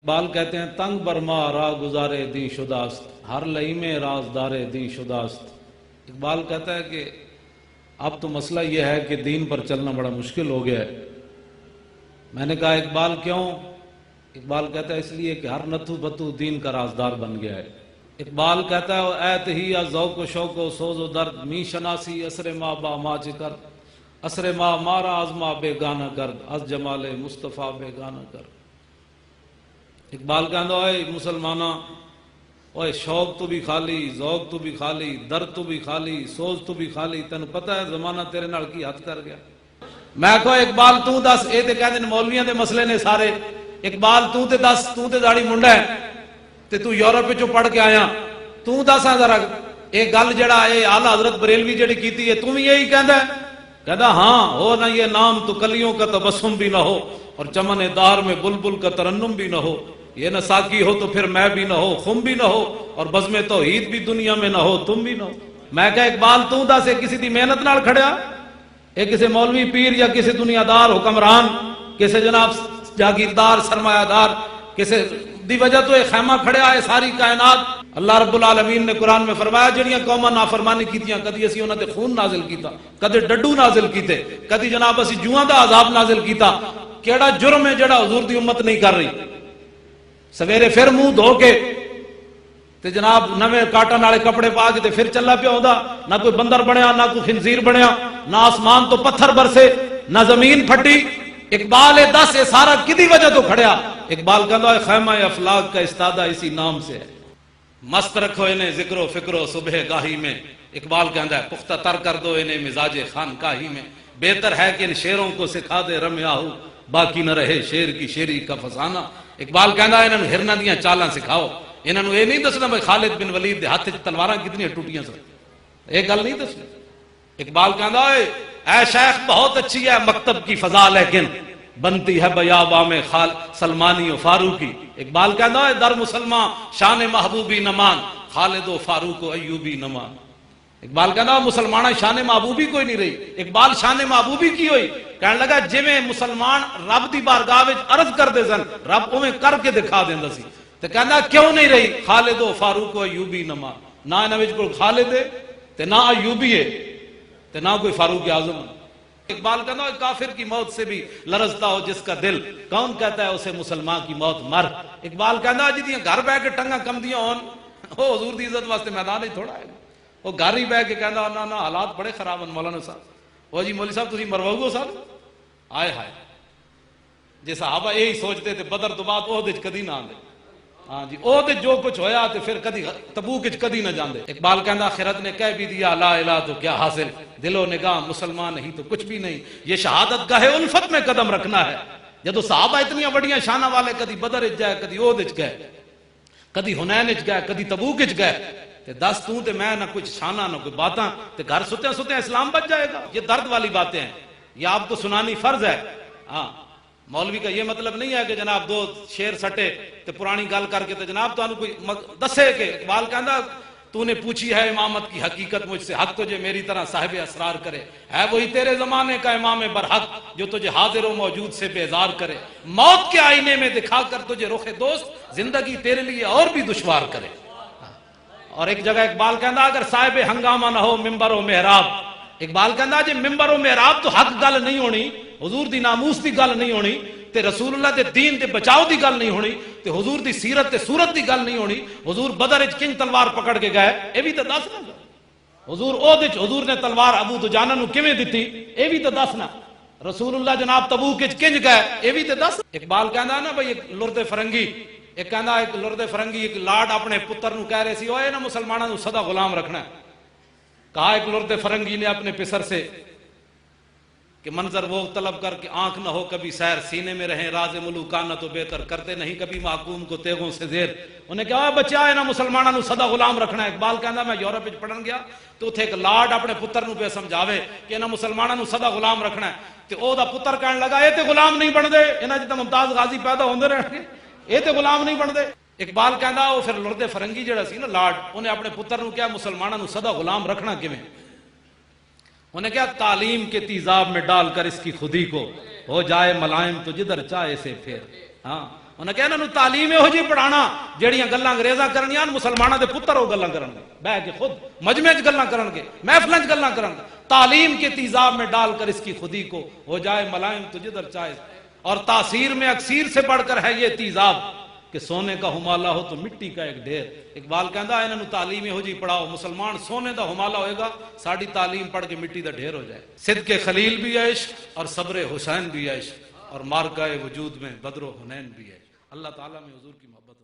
اقبال کہتے ہیں تنگ برما راہ گزارے دیں شداست ہر لئی میں رازدارے دیں شداست۔ اقبال کہتا ہے کہ اب تو مسئلہ یہ ہے کہ دین پر چلنا بڑا مشکل ہو گیا ہے۔ میں نے کہا اقبال کیوں؟ اقبال کہتا ہے اس لیے کہ ہر نتھو بتو دین کا رازدار بن گیا ہے۔ اقبال کہتا ہے ایت ہی یا ذوق و شوق و سوز و درد می شناسی اسر ما با ما چکر اسر ما مارا ازما بے گانا کرد از جمال مصطفیٰ بے گانا کر۔ اقبال کہتا ہے اے مسلمانہ اوے شوق تو بھی خالی، ذوق تو بھی خالی، درد تو بھی خالی، سوز تو بھی خالی، تینوں پتہ ہے زمانہ تیرے نال کی حد کر گیا۔ میں کہو اقبال تو دس، اے تے کہندے مولویاں دے مسئلے نے سارے، اقبال تو تے دس، تو تے داڑھی منڈا ہے تے تو یورپ وچوں پڑھ کے آیا، تو دس ذرا اے گل جڑا اے اعلی حضرت بریلوی جڑی کیتی ہے تو بھی یہی کہندا ہے؟ کہتا ہاں ہو نہ یہ نام تو کلیوں کا تبسم بھی نہ ہو اور چمن دار میں بلبل کا ترنم بھی نہ ہو، یہ نہ ساقی ہو تو پھر میں بھی نہ ہو، خم بھی نہ ہو اور بزم توحید بھی دنیا میں نہ ہو، تم بھی نہ ہو۔ میں کہا اقبال تو دس اے کسی دی محنت نال کھڑیا، اے کسی مولوی پیر یا کسی دنیا دار حکمران، کسی جناب جاگیردار سرمایہ دار کسی دی وجہ تو ایک خیمہ کھڑیا ہے ساری کائنات۔ اللہ رب العالمین نے قرآن میں فرمایا جڑیاں قوماں نافرمانی کیتیاں، کدی اسی انہاں تے خون نازل کیتا، کدی ڈڈو نازل کیتے، کدی جناب اسی جوہاں دا عذاب نازل کیتا۔ کیڑا جرم ہے جڑا حضور دی امت نہیں کر رہی؟ سویرے پھر منہ دھو کے تے جناب نویں کاٹن والے کپڑے پا کے تے پھر چلا پیا ہوندا، نہ کوئی بندر بنیا، نہ کوئی خنزیر بنیا، نہ آسمان تو پتھر برسے، نہ زمین پھٹی۔ اقبال دس یہ سارا کدی وجہ تو کھڑیا؟ اقبال کہتا ہے خیمہ افلاق کا استادہ اسی نام سے ہے، مست رکھو انہیں ذکر و فکر و صبح گاہی میں۔ اقبال کہتا ہے پختہ تر کر دو انہیں مزاج خانقاہی میں، بہتر ہے کہ ان شیروں کو سکھا دے رمیاہو باقی نہ رہے شیر کی شیری کا فسانہ۔ اقبال کہتا ہے انہوں ہرنا دیاں چالاں سکھاؤ، انہوں یہ نہیں دسنا بھائی خالد بن ولید دے ہاتھ تلواراں کتنی ٹوٹیاں سن، ایک گل نہیں دسنا۔ اقبال کہتا ہے اے شیخ بہت اچھی ہے مکتب کی فضا لیکن بنتی ہے بیابا میں سلمانی و فاروقی۔ اقبال کہتا ہے در مسلمان شان محبوبی نمان خالد و فاروق و ایوبی نمان۔ اقبال کہتا ہے مسلمانہ شان محبوبی کوئی نہیں رہی۔ اقبال شان محبوبی کی ہوئی؟ کہنے لگا جویں مسلمان رب دی بارگاہ وچ عرض کر دے سن رب اویں کر کے دکھا دیندا سی، تے کہندا کیوں نہیں رہی؟ خالد و فاروق و ایوبی نمان، نہ انہاں وچ کوئی خالد ہے تے نہ ایوبی ہے تے نہ کوئی فاروق اعظم۔ اقبال کہتا ہے کافر کی موت سے بھی لرزتا ہو جس کا دل، کون کہتا ہے اسے مسلمان کی موت مر۔ اقبال کہتا ہے جدیاں گھر بیٹھ کے ٹنگاں کمدیاں ہون وہ حضور دی عزت واسطے میدان ہی تھوڑا ہے، وہ گھر ہی بیٹھ کے کہندا نا حالات بڑے خراب ہیں مولانا صاحب، وہ جی مولوی صاحب تسی مرواؤ صاحب، آئے ہائے جے صحابہ یہی سوچتے تھے بدر تو بعد عہد وچ کدی نہ آندے، ہاں جی عہد جو کچھ ہویا تے پھر کدی تبوک وچ کدی نہ جاندے۔ اقبال کہندا آخرت نے کہہ بھی دیا لا الہ تو کیا حاصل، دل و نگاہ مسلمان نہیں تو کچھ بھی نہیں، یہ شہادت گاہ الفت میں قدم رکھنا ہے۔ جدو صحابہ اتنی بڑیاں شانہ والے کدی بدر وچ گئے، کدی عہد وچ گئے، کدی حنین وچ گئے، کدی تبوک وچ گئے، تے دس تو تے میں نہ کچھ شانہ نہ کوئی باتاں، تے گھر ستیاں ستیاں اسلام بچ جائے گا۔ یہ درد والی باتیں ہیں، یہ آپ کو سنانی فرض ہے۔ ہاں مولوی کا یہ مطلب نہیں ہے کہ جناب دو شیر سٹے تے پرانی گل کر کے تے جناب تو کوئی دسے کہ اقبال کہندا تو نے پوچھی ہے امامت کی حقیقت مجھ سے، حق تجھے میری طرح صاحب اسرار کرے، ہے وہی تیرے زمانے کا امام برحق جو تجھے حاضر و موجود سے بیزار کرے، موت کے آئینے میں دکھا کر تجھے رخ دوست زندگی تیرے لیے اور بھی دشوار کرے۔ اور ایک جگہ اقبال کہندا اگر صاحب ہنگامہ نہ ہو ممبر و محراب، اقبال کہندا جے ممبر و محراب تو حق گل نہیں ہونی، حضور دی ناموس دی گل نہیں ہونی، تے رسول اللہ دے دین دے بچاؤ دی گل نہیں ہونی، تے حضور دی سیرت تے صورت دی گل نہیں ہونی، حضور بدر وچ کنج تلوار پکڑ کے گئے اے بھی تے دسنا، حضور عہد وچ حضور نے تلوار ابو دجانہ نو کیویں دتی اے بھی تے دسنا، رسول اللہ جناب تبوک وچ کنج گئے اے بھی تے دس۔ اقبال کہندا نا بھئی ایک لرد فرنگی، ایک کہندا ایک لرد فرنگی ایک لاڈ اپنے پتر نو کہہ رہے سی اوئے نا مسلماناں نو سدا غلام رکھنا ہے۔ کہا ایک لرد فرنگی نے اپنے پسر سے کہ منظر وہ طلب کر کے آنکھ نہ ہو کبھی سیر، سینے میں رہیں راز ملوکانہ تو بہتر، کرتے نہیں کبھی محکوم کو تیغوں سے زیر۔ انہیں کہا بچہ ہے نا مسلمانوں نو سدا غلام رکھنا ہے۔ اقبال کہندا میں یورپ وچ پڑھن گیا تو اتھے ایک لاڈ اپنے پتر نو پہ سمجھاوے کہ انہاں مسلمانوں نو سدا غلام رکھنا ہے، تے او دا پتر کہن لگا اے تے غلام نہیں بن دے، انہاں جتنا ممتاز غازی پیدا ہوندے رہن گے، اے تے غلام نہیں بن دے۔ اقبال کہندا او پھر لرد فرنگی جڑا سی نا لاڈ، انہیں اپنے پتر نو کہا مسلمانوں نو سدا غلام رکھنا کیویں؟ انہیں کیا تعلیم کے تیزاب میں ڈال کر اس کی خودی کو ہو جائے ملائم تو جدھر چاہے سے پھر۔ ہاں انہیں کہا انہوں تعلیم ہو جی پڑھانا جہڑیاں گلاں انگریزاں کرنیاں مسلمانوں دے پتر وہ گلاں کرن گے بہ کے خود مجمع چ گلاں کرن گے محفلاں چ گلاں کرن گے تعلیم کے تیزاب میں ڈال کر اس کی خودی کو ہو جائے ملائم تو جدھر چاہے اور تاثیر میں اکثیر سے بڑھ کر ہے یہ تیزاب کہ سونے کا ہمالہ ہو تو مٹی کا ایک ڈھیر اقبال کہندا ہے انہوں تعلیم ہو جی پڑھاؤ مسلمان سونے دا ہمالہ ہوئے گا ساڑی تعلیم پڑھ کے مٹی دا ڈھیر ہو جائے صدق خلیل بھی ہے عشق اور صبر حسین بھی ہے عشق اور مارکہ وجود میں بدر و حنین بھی ہے اللہ تعالیٰ میں حضور کی محبت